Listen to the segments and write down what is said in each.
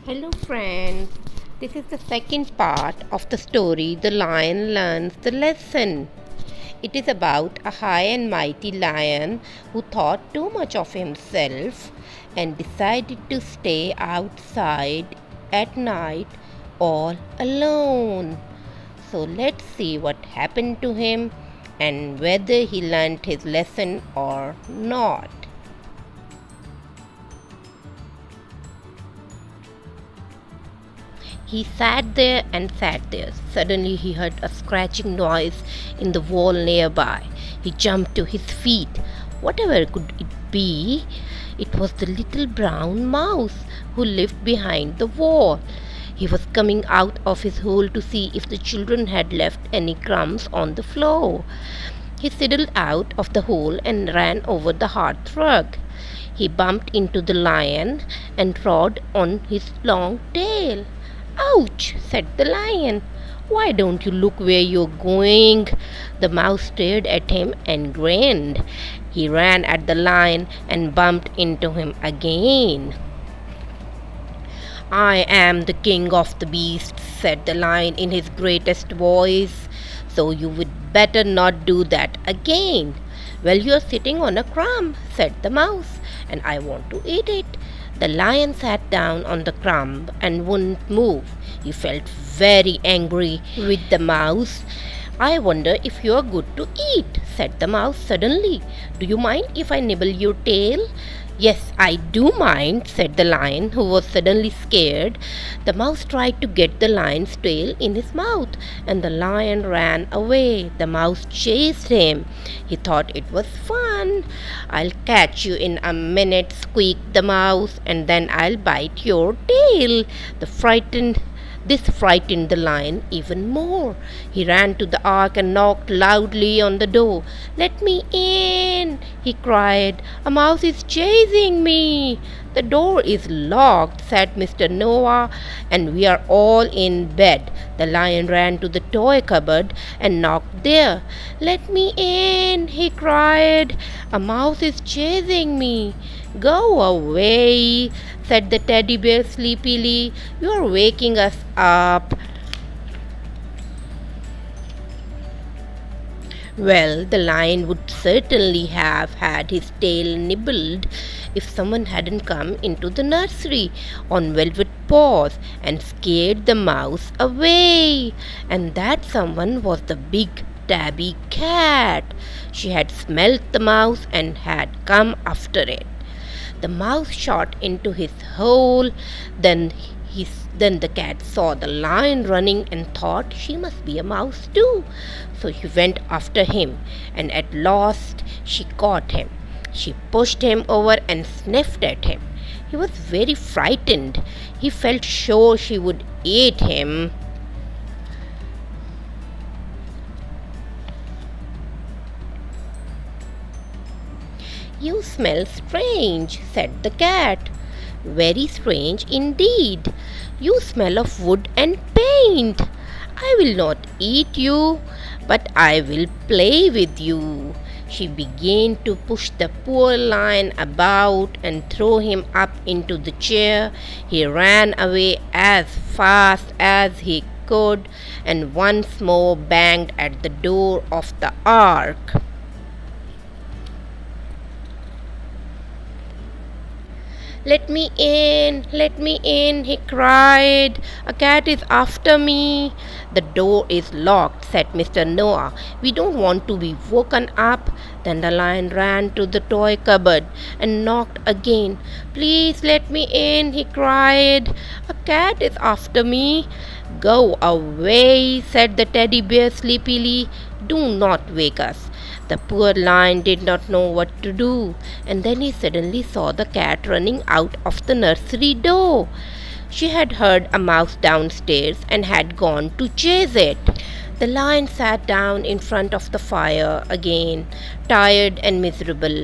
Hello, friends. This is the second part of the story The Lion Learns the Lesson. It is about a high and mighty lion who thought too much of himself and decided to stay outside at night all alone. So, let's see what happened to him and whether he learned his lesson or not. He sat there and sat there. Suddenly he heard a scratching noise in the wall nearby. He jumped to his feet. Whatever could it be? It was the little brown mouse who lived behind the wall. He was coming out of his hole to see if the children had left any crumbs on the floor. He sidled out of the hole and ran over the hearthrug. He bumped into the lion and trod on his long tail. "Ouch!" said the lion. "Why don't you look where you're going?" The mouse stared at him and grinned. He ran at the lion and bumped into him again. "I am the king of the beasts," said the lion in his greatest voice, "so you would better not do that again." "Well, you're sitting on a crumb," said the mouse, "and I want to eat it." The lion sat down on the crumb and wouldn't move. He felt very angry with the mouse. "I wonder if you're good to eat," said the mouse suddenly. "Do you mind if I nibble your tail?" "Yes, I do mind," said the lion, who was suddenly scared. The mouse tried to get the lion's tail in his mouth, and the lion ran away. The mouse chased him. He thought it was fun. "I'll catch you in a minute," squeaked the mouse, "and then I'll bite your tail." This frightened the lion even more. He ran to the ark and knocked loudly on the door. "Let me in," he cried. "A mouse is chasing me." "The door is locked," said Mr. Noah, "and we are all in bed." The lion ran to the toy cupboard and knocked there. "Let me in," he cried. "A mouse is chasing me." "Go away," said the teddy bear sleepily. "You're waking us up." Well, the lion would certainly have had his tail nibbled if someone hadn't come into the nursery on velvet paws and scared the mouse away. And that someone was the big tabby cat. She had smelt the mouse and had come after it. The mouse shot into his hole. Then the cat saw the lion running and thought she must be a mouse too. So she went after him, and at last she caught him. She pushed him over and sniffed at him. He was very frightened. He felt sure she would eat him. "You smell strange," said the cat. "Very strange indeed. You smell of wood and paint. I will not eat you, but I will play with you." She began to push the poor lion about and throw him up into the chair. He ran away as fast as he could and once more banged at the door of the ark. Let me in," he cried. "A cat is after me." "The door is locked," said Mr. Noah. "We don't want to be woken up." Then the lion ran to the toy cupboard and knocked again. "Please let me in," he cried. "A cat is after me." "Go away," said the teddy bear sleepily. "Do not wake us." The poor lion did not know what to do, and then he suddenly saw the cat running out of the nursery door. She had heard a mouse downstairs and had gone to chase it. The lion sat down in front of the fire again, tired and miserable.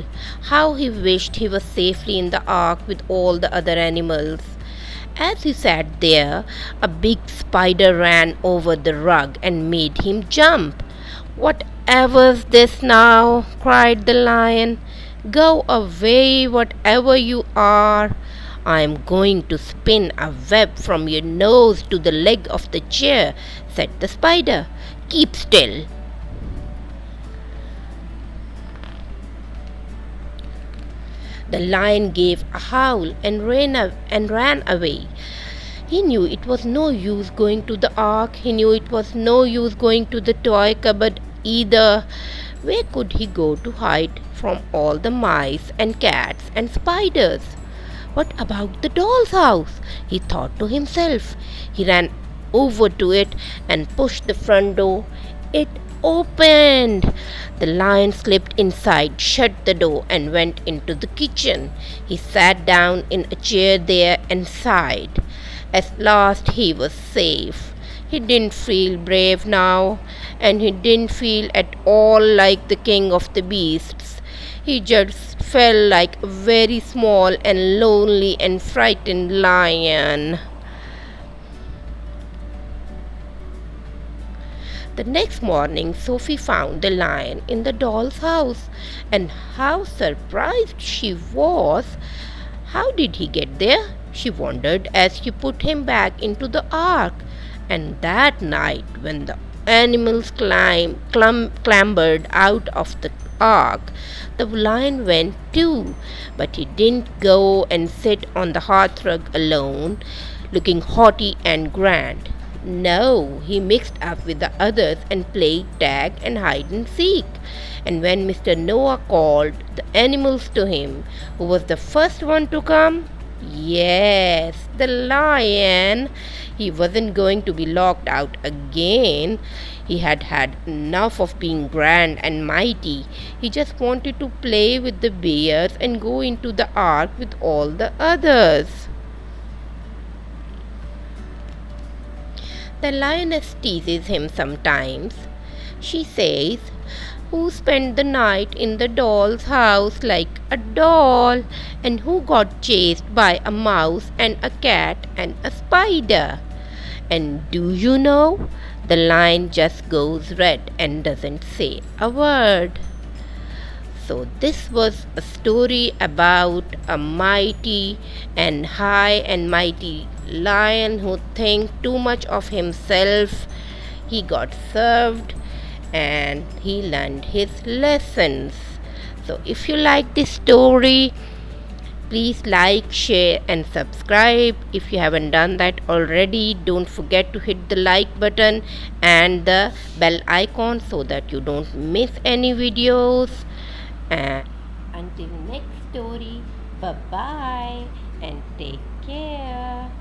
How he wished he was safely in the ark with all the other animals. As he sat there, a big spider ran over the rug and made him jump. "Whatever's this now?" cried the lion. "Go away, whatever you are." "I am going to spin a web from your nose to the leg of the chair," said the spider. "Keep still." The lion gave a howl and ran away. He knew it was no use going to the ark. He knew it was no use going to the toy cupboard either. Where could he go to hide from all the mice and cats and spiders? What about the doll's house? He thought to himself. He ran over to it and pushed the front door. It opened. The lion slipped inside, shut the door, and went into the kitchen. He sat down in a chair there and sighed. At last he was safe. He didn't feel brave now, and he didn't feel at all like the king of the beasts. He just felt like a very small and lonely and frightened lion. The next morning, Sophie found the lion in the doll's house, and how surprised she was! How did he get there? She wondered as she put him back into the ark. And that night, when the animals clambered out of the ark, the lion went too. But he didn't go and sit on the hearthrug alone, looking haughty and grand. No, he mixed up with the others and played tag and hide and seek. And when Mr. Noah called the animals to him, who was the first one to come? Yes, the lion. He wasn't going to be locked out again. He had had enough of being grand and mighty. He just wanted to play with the bears and go into the ark with all the others. The lioness teases him sometimes. She says, "Who spent the night in the doll's house like a doll, and who got chased by a mouse and a cat and a spider?" And do you know, the lion just goes red and doesn't say a word. So this was a story about a mighty and high and mighty lion who thinks too much of himself. He got served and he learned his lessons. So if you like this story, please like, share and subscribe. If you haven't done that already, don't forget to hit the like button and the bell icon so that you don't miss any videos. And until next story, bye bye and take care.